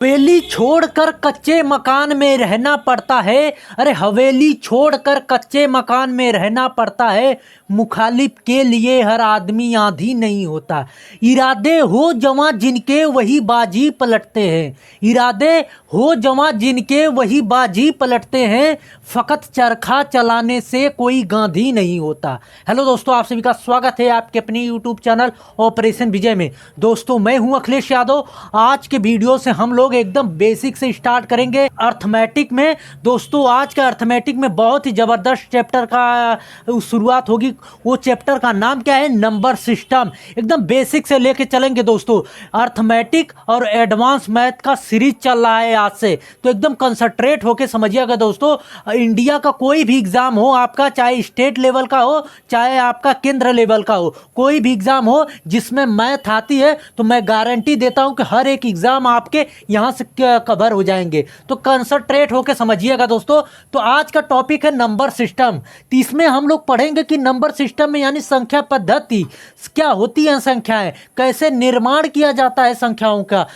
हवेली छोड़कर कच्चे मकान में रहना पड़ता है। अरे हवेली छोड़कर कच्चे मकान में रहना पड़ता है। मुखालिफ के लिए हर आदमी आंधी नहीं होता। इरादे हो जवां जिनके वही बाजी पलटते हैं। इरादे हो जवां जिनके वही बाजी पलटते हैं। फ़कत चरखा चलाने से कोई गांधी नहीं होता। हेलो दोस्तों, आप सभी का स्वागत है आपके अपनी यूट्यूब चैनल ऑपरेशन विजय में। दोस्तों, मैं हूं अखिलेश यादव। आज के वीडियो से हम लोग एकदम बेसिक से स्टार्ट करेंगे अर्थमेटिक में। दोस्तों, आज का अर्थमेटिक में बहुत ही ज़बरदस्त चैप्टर का शुरुआत होगी। वो चैप्टर का नाम क्या है? Number system. एकदम बेसिक से लेके चलेंगे दोस्तों। अर्थमेटिक और एडवांस मैथ का सीरीज चल रहा है आज से, तो एकदम कंसंट्रेट होके समझिएगा दोस्तों। इंडिया का कोई भी एग्जाम हो आपका, चाहे स्टेट लेवल का हो चाहे आपका केंद्र लेवल का हो, कोई भी एग्जाम हो जिसमें मैथ आती है, तो मैं गारंटी देता हूं कि हर एक एग्जाम आपके यहां से कवर हो जाएंगे। तो कंसंट्रेट होके समझिएगा दोस्तों। तो आज का टॉपिक है नंबर सिस्टम। तो इसमें हम लोग पढ़ेंगे कि नंबर सिस्टम में यानी संख्या पद्धति क्या होती है, संख्याएं कैसे निर्माण किया जाता है, संख्याओं का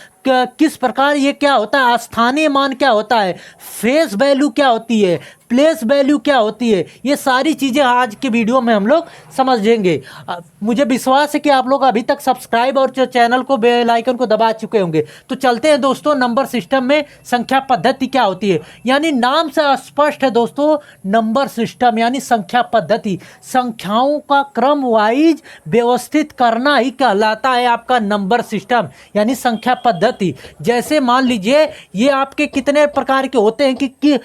किस प्रकार ये क्या होता है, स्थानीय मान क्या होता है, फेस वैल्यू क्या होती है, प्लेस वैल्यू क्या होती है, ये सारी चीज़ें आज के वीडियो में हम लोग समझेंगे। मुझे विश्वास है कि आप लोग अभी तक सब्सक्राइब और चैनल को बेल आइकन को दबा चुके होंगे। तो चलते हैं दोस्तों, नंबर सिस्टम में संख्या पद्धति क्या होती है। यानी नाम से स्पष्ट है दोस्तों, नंबर सिस्टम यानी संख्या पद्धति। संख्याओं का क्रम वाइज व्यवस्थित करना ही कहलाता है आपका नंबर सिस्टम यानी संख्या पद्धति। जैसे मान लीजिए ये आपके कितने प्रकार के होते हैं कि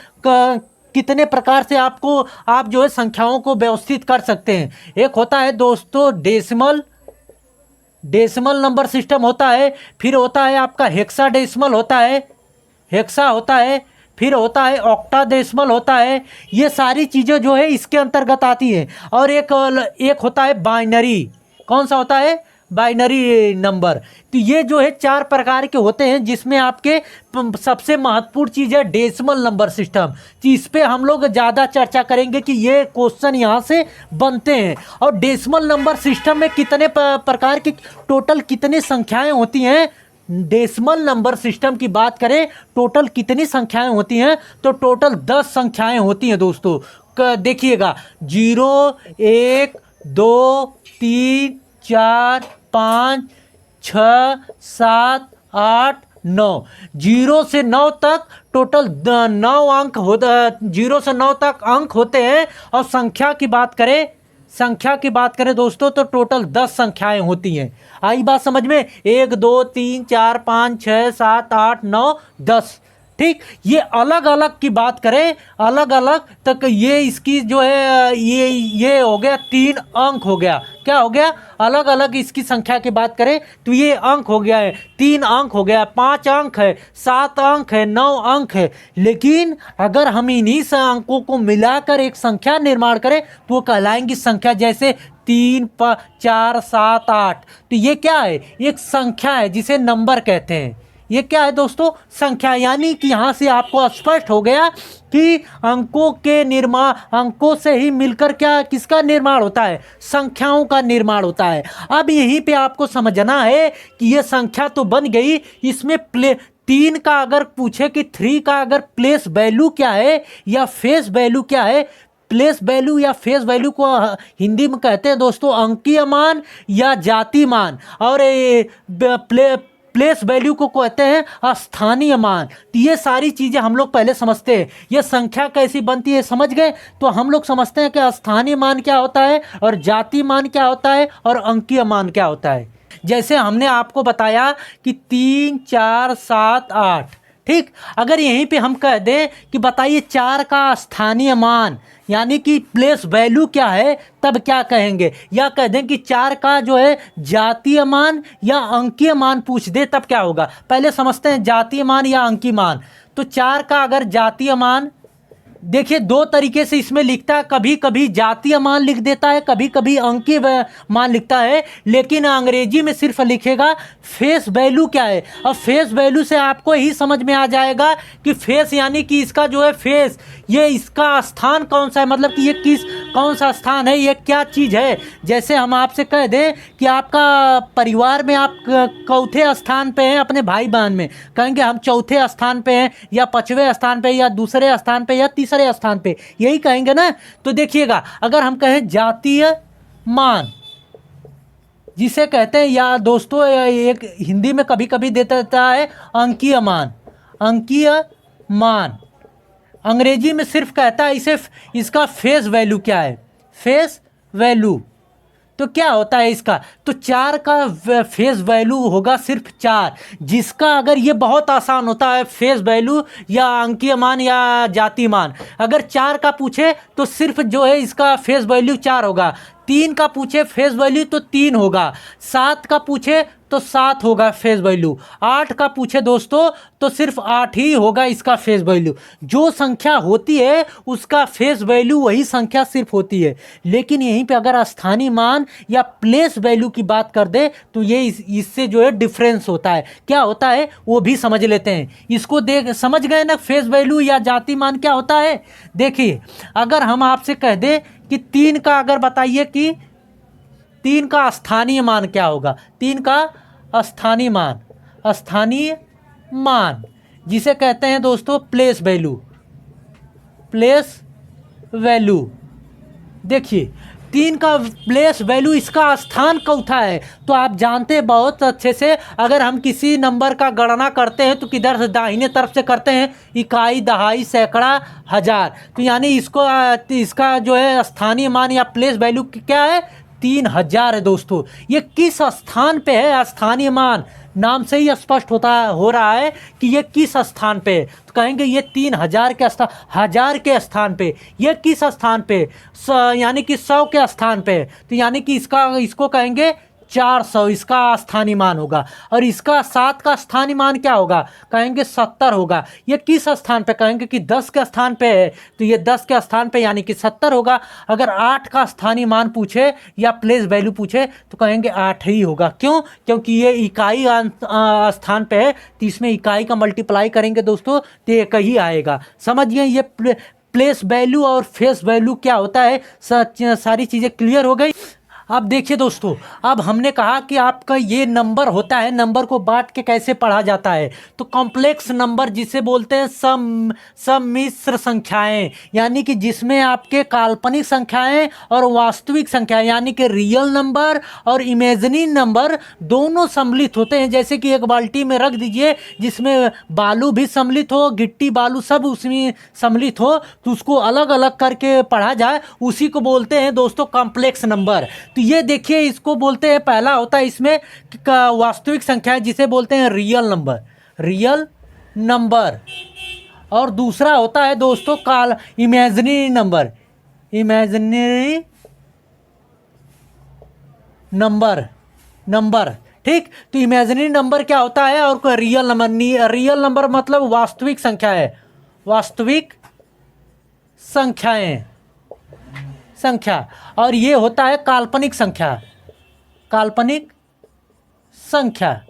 कितने प्रकार से आप जो है संख्याओं को व्यवस्थित कर सकते हैं। एक होता है दोस्तों डेसिमल नंबर सिस्टम होता है। फिर होता है आपका हेक्साडेसिमल होता है, हेक्सा होता है। फिर होता है ऑक्टाडेसिमल होता है। ये सारी चीज़ें जो है इसके अंतर्गत आती हैं। और एक होता है बाइनरी। कौन सा होता है? Binary number. तो ये जो है 4 प्रकार के होते हैं, जिसमें आपके सबसे महत्वपूर्ण चीज़ है डेसिमल नंबर सिस्टम। तो इस पर हम लोग ज़्यादा चर्चा करेंगे कि ये क्वेश्चन यहाँ से बनते हैं। और डेसिमल नंबर सिस्टम में कितने प्रकार की टोटल कितनी संख्याएं होती हैं? डेसिमल नंबर सिस्टम की बात करें, टोटल कितनी संख्याएं होती हैं? तो टोटल 10 संख्याएं होती हैं दोस्तों। देखिएगा 0 1 2 3 4 5 6 7 8 9। 0 से 9 तक टोटल 9 अंक होता। 0 से 9 तक अंक होते हैं। और संख्या की बात करें दोस्तों, तो टोटल 10 संख्याएं होती हैं। आई बात समझ में? 1 2 3 4 5 6 7 8 9 10। ठीक, ये अलग अलग की बात करें, अलग अलग तक ये इसकी जो है ये हो गया 3 अंक हो गया। क्या हो गया? अलग अलग इसकी संख्या की बात करें तो ये अंक हो गया है, 3 अंक हो गया, 5 अंक है, 7 अंक है, 9 अंक है। लेकिन अगर हम इन्हीं से अंकों को मिलाकर एक संख्या निर्माण करें तो वो कहलाएंगी संख्या। जैसे 3 4 7 8। तो ये क्या है? एक संख्या है जिसे नंबर कहते हैं। ये क्या है दोस्तों? संख्या। यानी कि यहाँ से आपको स्पष्ट हो गया कि अंकों से ही मिलकर क्या किसका निर्माण होता है? संख्याओं का निर्माण होता है। अब यहीं पे आपको समझना है कि ये संख्या तो बन गई, इसमें 3 का अगर पूछे कि 3 का अगर प्लेस वैल्यू क्या है या फेस वैल्यू क्या है। प्लेस वैल्यू या फेस वैल्यू को हिंदी में कहते हैं दोस्तों अंकीय मान या जाति मान। और प्लेस वैल्यू को कहते हैं स्थानीय मान। तो ये सारी चीज़ें हम लोग पहले समझते हैं। ये संख्या कैसी बनती है समझ गए? तो हम लोग समझते हैं कि स्थानीय मान क्या होता है और जाति मान क्या होता है और अंकीय मान क्या होता है। जैसे हमने आपको बताया कि 3 4 7 8। ठीक, अगर यहीं पे हम कह दें कि बताइए 4 का स्थानीय मान यानी कि प्लेस वैल्यू क्या है, तब क्या कहेंगे? या कह दें कि 4 का जो है जातीय मान या अंकीय मान पूछ दे तब क्या होगा? पहले समझते हैं जातीय मान या अंकीय मान। तो 4 का अगर जातीय मान, देखिए 2 तरीके से इसमें लिखता है। कभी कभी जातीय मान लिख देता है, कभी कभी अंकीय मान लिखता है। लेकिन अंग्रेजी में सिर्फ लिखेगा फेस वैल्यू क्या है। अब फेस वैल्यू से आपको ही समझ में आ जाएगा कि फेस यानी कि इसका जो है फेस, ये इसका स्थान कौन सा है, मतलब कि ये कौन सा स्थान है, ये क्या चीज़ है। जैसे हम आपसे कह दें कि आपका परिवार में आप चौथे स्थान पे हैं अपने भाई बहन में, कहेंगे हम चौथे स्थान पे हैं या पांचवें स्थान पे या दूसरे स्थान पे या तीसरे स्थान पे, यही कहेंगे ना। तो देखिएगा, अगर हम कहें जातीय मान जिसे कहते हैं, या दोस्तों एक हिंदी में कभी कभी देता है अंकीय मान, अंकीय मान अंग्रेजी में सिर्फ कहता है इसे, इसका फेस वैल्यू क्या है, फेस वैल्यू। तो क्या होता है इसका, तो 4 का फेस वैल्यू होगा सिर्फ 4, जिसका अगर ये बहुत आसान होता है फेस वैल्यू या अंकीय मान या जाति मान, अगर 4 का पूछे तो सिर्फ जो है इसका फेस वैल्यू 4 होगा, 3 का पूछे फेस वैल्यू तो 3 होगा, 7 का पूछे तो 7 होगा फेस वैल्यू, 8 का पूछे दोस्तों तो सिर्फ 8 ही होगा इसका फेस वैल्यू। जो संख्या होती है उसका फेस वैल्यू वही संख्या सिर्फ होती है। लेकिन यहीं पे अगर स्थानीय मान या प्लेस वैल्यू की बात कर दे तो ये इससे जो है डिफरेंस होता है। क्या होता है वो भी समझ लेते हैं। इसको देख समझ गए ना, फेस वैल्यू या जाति मान क्या होता है। देखिए, अगर हम आपसे कह दें कि 3 का, अगर बताइए कि 3 का स्थानीय मान क्या होगा, 3 का स्थानीय मान, स्थानीय मान जिसे कहते हैं दोस्तों प्लेस वैल्यू, प्लेस वैल्यू। देखिए 3 का प्लेस वैल्यू, इसका स्थान चौथा है। तो आप जानते हैं बहुत अच्छे से, अगर हम किसी नंबर का गणना करते हैं तो किधर से, दाहिने तरफ से करते हैं, इकाई, दहाई, सैकड़ा, हजार। तो यानी इसको इसका जो है स्थानीय मान या प्लेस वैल्यू क्या है, 3000 है दोस्तों। ये किस स्थान पे है स्थानीय मान, नाम से ही स्पष्ट हो रहा है कि ये किस स्थान पे है। तो कहेंगे ये 3000 के स्थान, हजार के स्थान पे। ये किस स्थान पे, यानी कि 100 के स्थान पे। तो यानी कि इसको कहेंगे 400, इसका स्थानीय मान होगा। और इसका 7 का स्थानीय मान क्या होगा, कहेंगे 70 होगा। ये किस स्थान पे, कहेंगे कि 10 के स्थान पे है, तो ये 10 के स्थान पे यानी कि 70 होगा। अगर 8 का स्थानीय मान पूछे या प्लेस वैल्यू पूछे तो कहेंगे 8 ही होगा। क्यों, क्योंकि ये इकाई स्थान पे है, तो इसमें इकाई का मल्टीप्लाई करेंगे दोस्तों तो एक ही आएगा। समझिए ये प्लेस वैल्यू और फेस वैल्यू क्या होता है। सारी चीज़ें क्लियर हो गई। अब देखिए दोस्तों, अब हमने कहा कि आपका ये नंबर होता है, नंबर को बांट के कैसे पढ़ा जाता है। तो कॉम्प्लेक्स नंबर जिसे बोलते हैं सम्मिश्र संख्याएं, यानी कि जिसमें आपके काल्पनिक संख्याएं और वास्तविक संख्याएं यानी कि रियल नंबर और इमेजिनरी नंबर दोनों सम्मिलित होते हैं। जैसे कि एक बाल्टी में रख दीजिए जिसमें बालू भी सम्मिलित हो, गिट्टी बालू सब उसमें सम्मिलित हो, तो उसको अलग अलग करके पढ़ा जाए, उसी को बोलते हैं दोस्तों कॉम्प्लेक्स नंबर। तो ये देखिए, इसको बोलते हैं, पहला होता है इसमें वास्तविक संख्या जिसे बोलते हैं रियल नंबर, रियल नंबर। और दूसरा होता है दोस्तों इमेजिनरी नंबर, इमेजिनरी नंबर। ठीक, तो इमेजिनरी नंबर क्या होता है और रियल नंबर। रियल नंबर मतलब वास्तविक संख्या है, वास्तविक संख्या। और ये होता है काल्पनिक संख्या, काल्पनिक संख्या।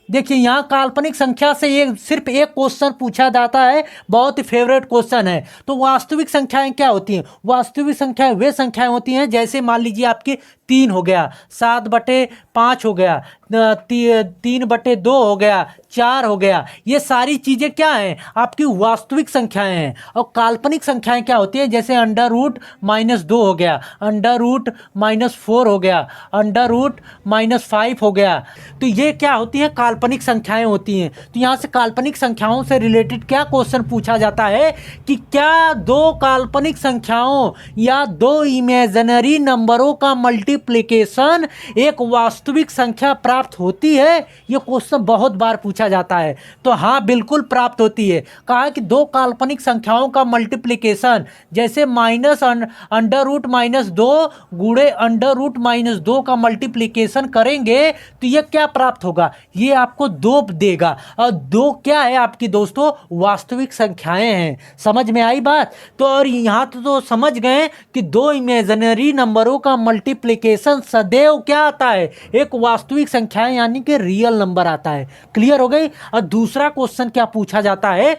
देखिए यहाँ काल्पनिक संख्या से सिर्फ एक क्वेश्चन पूछा जाता है, बहुत ही फेवरेट क्वेश्चन है। तो वास्तविक संख्याएं क्या होती हैं, वास्तविक संख्याएं वे संख्याएं होती हैं जैसे मान लीजिए आपके 3 हो गया, 7/5 हो गया, 3/2 हो गया, 4 हो गया। ये सारी चीज़ें क्या हैं, आपकी वास्तविक संख्याएं हैं। और काल्पनिक संख्याएं क्या होती हैं, जैसे √-2 हो गया, √-4 हो गया, √-5 हो गया। तो ये क्या होती हैं, काल्पनिक संख्याएं होती हैं। तो यहाँ से काल्पनिक संख्याओं से रिलेटेड क्या क्वेश्चन पूछा जाता है कि क्या 2 काल्पनिक संख्याओं या 2 इमेजिनरी नंबरों का मल्टीप्लिकेशन एक वास्तविक संख्या प्राप्त होती है। ये क्वेश्चन बहुत बार पूछा जाता है। तो हाँ, बिल्कुल प्राप्त होती है। कहा कि 2 काल्पनिक संख्याओं का मल्टीप्लिकेशन, जैसे -√-2 गुणे √-2 का मल्टीप्लिकेशन करेंगे तो ये क्या प्राप्त होगा, ये आपको 2 देगा। और 2 क्या है आपकी दोस्तों, वास्तविक संख्याएं हैं। समझ में आई बात। तो और यहाँ तो समझ गए कि 2 इमेजिनरी नंबरों का मल्टीप्लिकेशन सदैव क्या आता है, एक वास्तविक संख्या यानी कि रियल नंबर आता है। क्लियर हो गई। और दूसरा क्वेश्चन क्या पूछा जाता है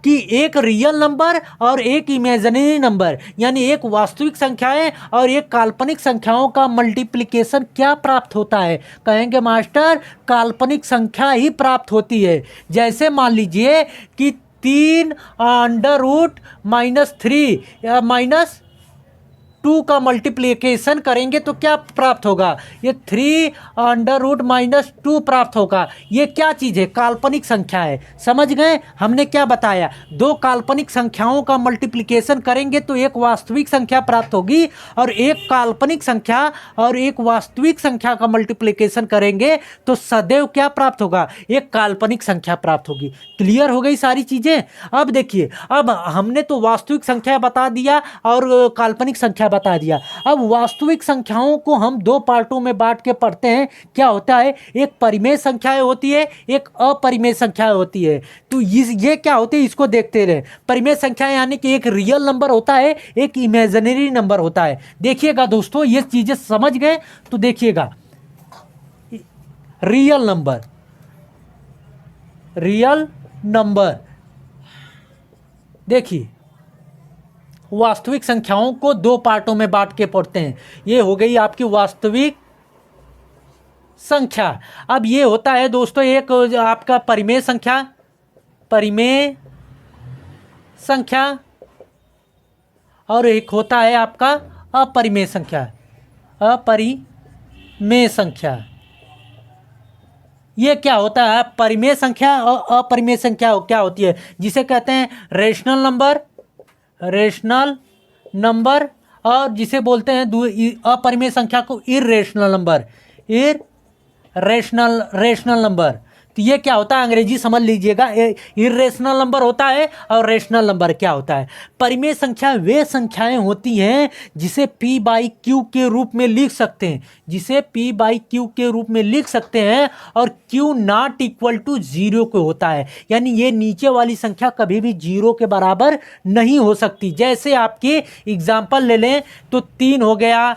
कि एक रियल नंबर और एक इमेजिनरी नंबर, यानी एक वास्तविक संख्याएं और एक काल्पनिक संख्याओं का मल्टीप्लिकेशन क्या प्राप्त होता है? कहेंगे मास्टर काल्पनिक संख्या ही प्राप्त होती है। जैसे मान लीजिए कि 3√-3 या -2 का मल्टीप्लिकेशन करेंगे तो क्या प्राप्त होगा? ये 3√-2 प्राप्त होगा। ये क्या चीज़ है? काल्पनिक संख्या है। समझ गए? हमने क्या बताया, दो काल्पनिक संख्याओं का मल्टीप्लिकेशन करेंगे तो एक वास्तविक संख्या प्राप्त होगी, और एक काल्पनिक संख्या और एक वास्तविक संख्या का मल्टीप्लिकेशन करेंगे तो सदैव क्या प्राप्त होगा? एक काल्पनिक संख्या प्राप्त होगी। क्लियर हो गई सारी चीज़ें? अब देखिए, अब हमने तो वास्तविक संख्या बता दिया और काल्पनिक संख्या बता दिया। अब वास्तविक संख्याओं को हम दो पार्टों में बांट के पढ़ते हैं। क्या होता है? एक परिमेय संख्याएं होती है, एक अपरिमेय संख्या होती है। तो ये क्या होती है, इसको देखते रहे। परिमेय संख्याएं यानी कि एक रियल नंबर होता है, एक इमेजिनरी नंबर होता है। देखिएगा दोस्तों, ये चीजें समझ गए तो देखिएगा, रियल नंबर देखिए, वास्तविक संख्याओं को दो पार्टों में बांट के पढ़ते हैं। ये हो गई आपकी वास्तविक संख्या। अब ये होता है दोस्तों एक आपका परिमेय संख्या और एक होता है आपका अपरिमेय संख्या। ये क्या होता है? परिमेय संख्या और अपरिमेय संख्या क्या होती है? जिसे कहते हैं रेशनल नंबर, और जिसे बोलते हैं अपरिमेय संख्या को इर्रेशनल नंबर। तो ये क्या होता है? अंग्रेजी समझ लीजिएगा। इर्रेशनल नंबर होता है और रेशनल नंबर क्या होता है? परिमेय संख्या वे संख्याएं होती हैं जिसे p/q के रूप में लिख सकते हैं, और q नॉट इक्वल टू 0 को होता है। यानी ये नीचे वाली संख्या कभी भी 0 के बराबर नहीं हो सकती। जैसे आपके एग्जाम्पल ले लें तो 3 हो गया,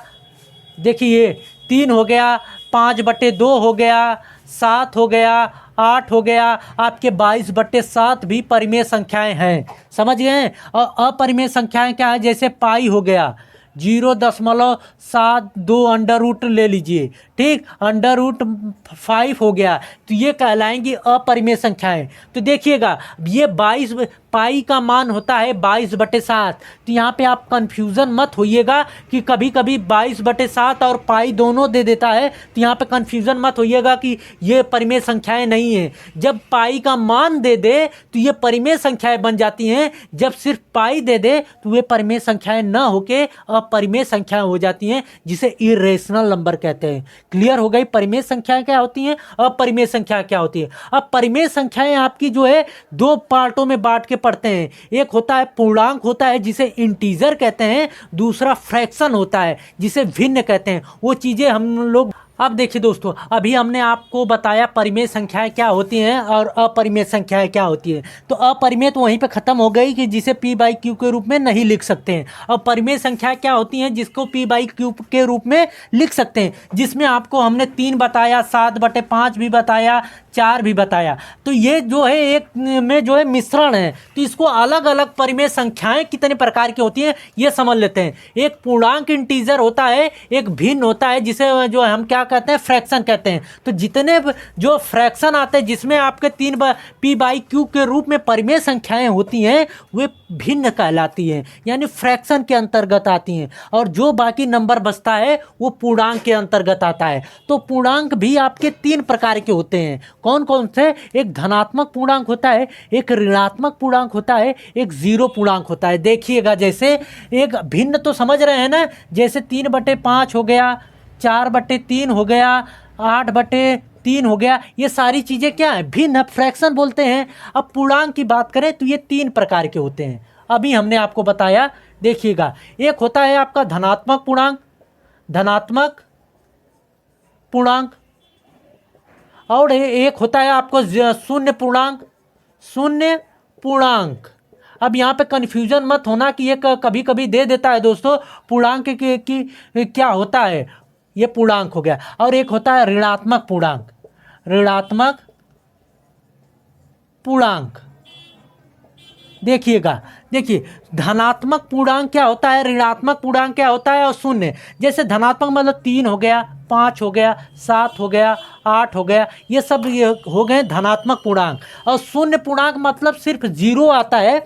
देखिए 3 हो गया, 5/2 हो गया, 7 हो गया, 8 हो गया, आपके 22/7 भी परिमेय संख्याएं हैं। समझ गए? और अपरिमेय संख्याएं क्या है? जैसे पाई हो गया, 0.72 अंडर रूट ले लीजिए, ठीक, √5 हो गया, तो ये कहलाएंगी अपरिमेय संख्याएं। तो देखिएगा, ये 22 पाई का मान होता है 22/7। तो यहाँ पे आप कंफ्यूजन मत होइएगा कि कभी कभी 22/7 और पाई दोनों दे देता है, तो यहाँ पे कंफ्यूजन मत होइएगा कि ये परिमेय संख्याएं नहीं है। जब पाई का मान दे दे तो ये परिमेय संख्याएं बन जाती हैं, जब सिर्फ पाई दे दे तो वे परिमेय संख्याएं न होके अपरिमेय संख्याएं हो जाती हैं, जिसे इरेशनल नंबर कहते हैं। क्लियर हो गई? परिमेय संख्याएं क्या होती हैं, अपरिमेय संख्या क्या होती है। अब परिमेय संख्याएं आपकी जो है दो पार्टों में बांट के पढ़ते हैं। एक होता है पूर्णांक होता है जिसे इंटीजर कहते हैं, दूसरा फ्रैक्शन होता है जिसे भिन्न कहते हैं। वो चीज़ें हम लोग, अब देखिए दोस्तों, अभी हमने आपको बताया परिमेय संख्याएं क्या होती हैं और अपरिमेय संख्याएं क्या होती हैं। तो अपरिमेय तो वहीं पे ख़त्म हो गई कि जिसे p/q के रूप में नहीं लिख सकते हैं। अब परिमेय संख्या क्या होती हैं जिसको p/q के रूप में लिख सकते हैं, जिसमें आपको हमने 3 बताया, 7/5 भी बताया, 4 भी बताया। तो ये जो है एक में जो है मिश्रण है। तो इसको अलग अलग परिमेय संख्याएं कितने प्रकार की होती हैं ये समझ लेते हैं। एक पूर्णांक इंटीजर होता है, एक भिन्न होता है जिसे जो हम क्या कहते हैं, फ्रैक्शन कहते हैं। तो जितने जो फ्रैक्शन आते हैं जिसमें आपके 3 p/q के रूप में परिमेय संख्याएं होती हैं वे भिन्न कहलाती हैं, यानी फ्रैक्शन के अंतर्गत आती हैं। और जो बाकी नंबर बचता है वो पूर्णांक के अंतर्गत आता है। तो पूर्णांक भी आपके 3 प्रकार के होते हैं। कौन कौन से? एक धनात्मक पूर्णांक होता है, एक ऋणात्मक पूर्णांक होता है, एक जीरो पूर्णांक होता है। देखिएगा, जैसे एक भिन्न तो समझ रहे हैं ना, जैसे 3/5 हो गया, 4/3 हो गया, 8/3 हो गया, ये सारी चीज़ें क्या है? भिन्न, फ्रैक्शन बोलते हैं। अब पूर्णांक की बात करें तो ये 3 प्रकार के होते हैं, अभी हमने आपको बताया। देखिएगा, एक होता है आपका धनात्मक पूर्णांक, और एक होता है आपको शून्य पूर्णांक। अब यहाँ पे कन्फ्यूजन मत होना कि ये कभी कभी दे देता है दोस्तों पूर्णांक की क्या होता है, ये पूर्णांक हो गया। और एक होता है ऋणात्मक पूर्णांक। देखिएगा, देखिए धनात्मक पूर्णांक क्या होता है, ऋणात्मक पूर्णांक क्या होता है और शून्य। जैसे धनात्मक मतलब 3 हो गया, 5 हो गया, 7 हो गया, 8 हो गया, ये सब ये हो गए धनात्मक पूर्णांक। और शून्य पूर्णांक मतलब सिर्फ 0 आता है।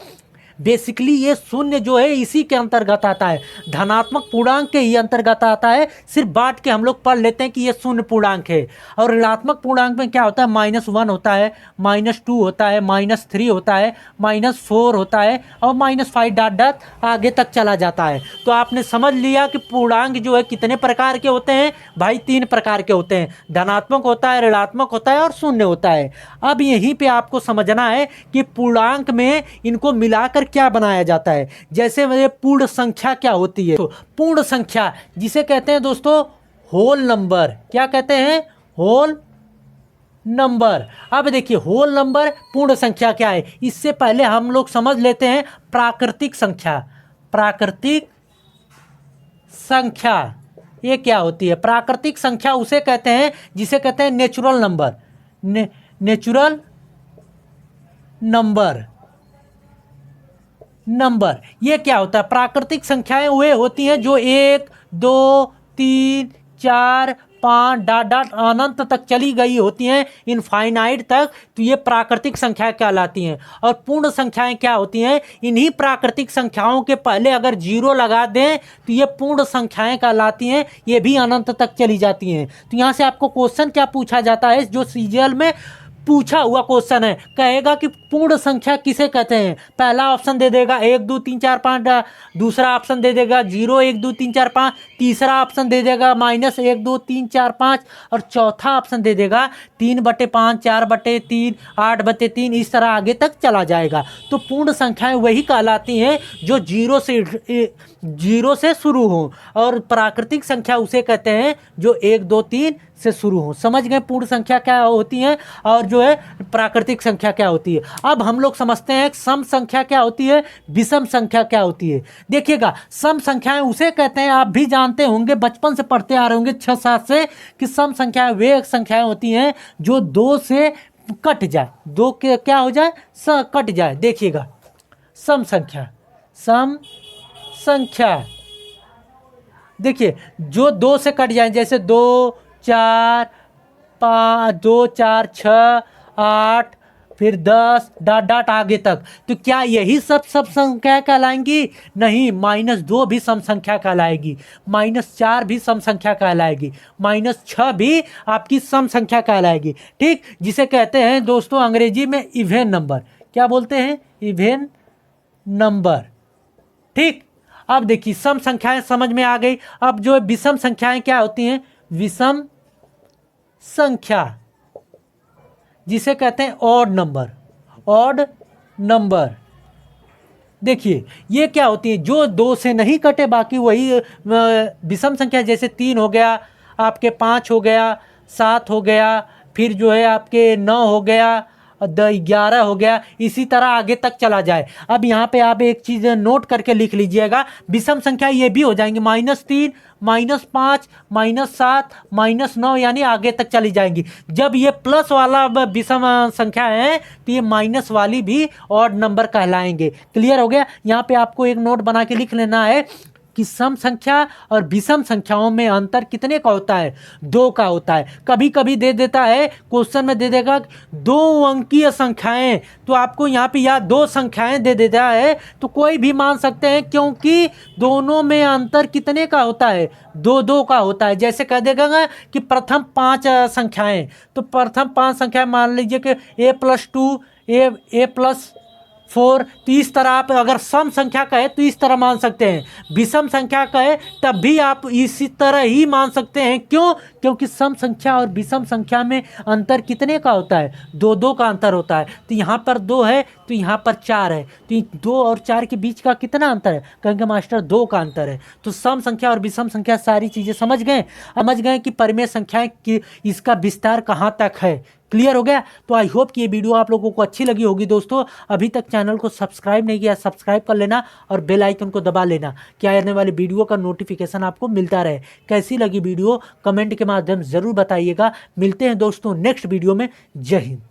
बेसिकली ये शून्य जो है इसी के अंतर्गत आता है, धनात्मक पूर्णांक के ही अंतर्गत आता है। सिर्फ बांट के हम लोग पढ़ लेते हैं कि ये शून्य पूर्णांक है। और ऋणात्मक पूर्णांक में क्या होता है, -1 होता है, -2 होता है, -3 होता है, -4 होता है और -5 डॉट डॉट आगे तक चला जाता है। तो आपने समझ लिया कि पूर्णांक जो है कितने प्रकार के होते हैं भाई, 3 प्रकार के होते हैं, धनात्मक होता है, ऋणात्मक होता है और शून्य होता है। अब यहीं पे आपको समझना है कि पूर्णांक में इनको मिलाकर क्या बनाया जाता है। जैसे मेरे पूर्ण संख्या क्या होती है, तो पूर्ण संख्या जिसे कहते हैं दोस्तों होल नंबर, क्या कहते हैं, होल नंबर। अब देखिए होल नंबर पूर्ण संख्या क्या है, इससे पहले हम लोग समझ लेते हैं प्राकृतिक संख्या। प्राकृतिक संख्या ये क्या होती है, प्राकृतिक संख्या उसे कहते हैं जिसे कहते हैं नेचुरल नंबर। नेचुरल नंबर ये क्या होता है, प्राकृतिक संख्याएं वे होती हैं जो 1 2 3 4 5 डॉट डॉट अनंत तक चली गई होती हैं, इनफाइनाइट तक। तो ये प्राकृतिक संख्याएं कहलाती हैं। और पूर्ण संख्याएं क्या होती हैं, इन्हीं प्राकृतिक संख्याओं के पहले अगर 0 लगा दें तो ये पूर्ण संख्याएं कहलाती हैं, ये भी अनंत तक चली जाती हैं। तो यहाँ से आपको क्वेश्चन क्या पूछा जाता है, जो सीजीएल में पूछा हुआ क्वेश्चन है, कहेगा कि पूर्ण संख्या किसे कहते हैं। पहला ऑप्शन दे देगा 1 2 3 4 5, दूसरा ऑप्शन दे देगा 0 1 2 3 4 5, तीसरा ऑप्शन दे देगा -1 2 3 4 5 और चौथा ऑप्शन दे देगा 3/5 4/3 8/3, इस तरह आगे तक चला जाएगा। तो पूर्ण संख्याएं वही कहलाती हैं जो 0 से शुरू हों, और प्राकृतिक संख्या उसे कहते हैं जो 1 2 3 से शुरू हो। समझ गए पूर्ण संख्या क्या होती है और जो है प्राकृतिक संख्या क्या होती है। अब हम लोग समझते हैं सम संख्या क्या होती है, विषम संख्या क्या होती है। देखिएगा सम संख्याएं उसे कहते हैं, आप भी जानते होंगे, बचपन से पढ़ते आ रहे होंगे 6-7 से, कि सम संख्याएं वे संख्याएं होती हैं जो 2 से कट जाए, 2 के क्या हो जाए, कट जाए। देखिएगा सम संख्या, सम संख्या देखिए जो 2 से कट जाए, जैसे 2 4 5 2 4 6 8 फिर 10 डॉट डॉट आगे तक। तो क्या यही सब संख्या कहलाएंगी? नहीं, -2 भी सम संख्या कहलाएगी, -4 भी सम संख्या कहलाएगी, -6 भी आपकी सम संख्या कहलाएगी। ठीक, जिसे कहते हैं दोस्तों अंग्रेजी में इवेन नंबर। क्या बोलते हैं? Even number. ठीक, अब देखिए सम संख्याएं समझ में आ गई। अब जो विषम संख्याएं क्या होती हैं? विषम संख्या जिसे कहते हैं ऑड नंबर। ऑड नंबर देखिए ये क्या होती है, जो 2 से नहीं कटे बाकी वही विषम संख्या। जैसे 3 हो गया, आपके 5 हो गया, 7 हो गया, फिर जो है आपके 9 हो गया, 11 हो गया, इसी तरह आगे तक चला जाए। अब यहाँ पे आप एक चीज़ नोट करके लिख लीजिएगा, विषम संख्या ये भी हो जाएंगी -3 -5 -7 -9, यानी आगे तक चली जाएंगी। जब ये प्लस वाला विषम संख्या है तो ये माइनस वाली भी ऑड नंबर कहलाएंगे। क्लियर हो गया? यहाँ पे आपको एक नोट बना के लिख लेना है कि सम संख्या और विषम संख्याओं में अंतर कितने का होता है? 2 का होता है। कभी कभी दे देता है क्वेश्चन में, दे देगा 2 अंकीय संख्याएं, तो आपको यहाँ पे या 2 संख्याएं दे देता है, तो कोई भी मान सकते हैं, क्योंकि दोनों में अंतर कितने का होता है? 2 का होता है। जैसे कह देगा कि प्रथम 5 संख्याएं, तो प्रथम 5 संख्याएं मान लीजिए कि a+2 a+4, तो इस तरह आप अगर सम संख्या कहे तो इस तरह मान सकते हैं। विषम संख्या कहे तब भी आप इसी तरह ही मान सकते हैं। क्यों? क्योंकि सम संख्या और विषम संख्या में अंतर कितने का होता है? 2 का अंतर होता है। तो यहाँ पर 2 है तो यहाँ पर 4 है, तो 2 और 4 के बीच का कितना अंतर है? कहेंगे मास्टर 2 का अंतर है। तो सम संख्या और विषम संख्या सारी चीज़ें समझ गए कि परिमेय संख्याएं कि इसका विस्तार कहाँ तक है। क्लियर हो गया? तो आई होप कि ये वीडियो आप लोगों को अच्छी लगी होगी। दोस्तों अभी तक चैनल को सब्सक्राइब नहीं किया, सब्सक्राइब कर लेना और बेल आइकन को दबा लेना, क्या आने वाले वीडियो का नोटिफिकेशन आपको मिलता रहे। कैसी लगी वीडियो कमेंट के माध्यम ज़रूर बताइएगा। मिलते हैं दोस्तों नेक्स्ट वीडियो में। जय हिंद।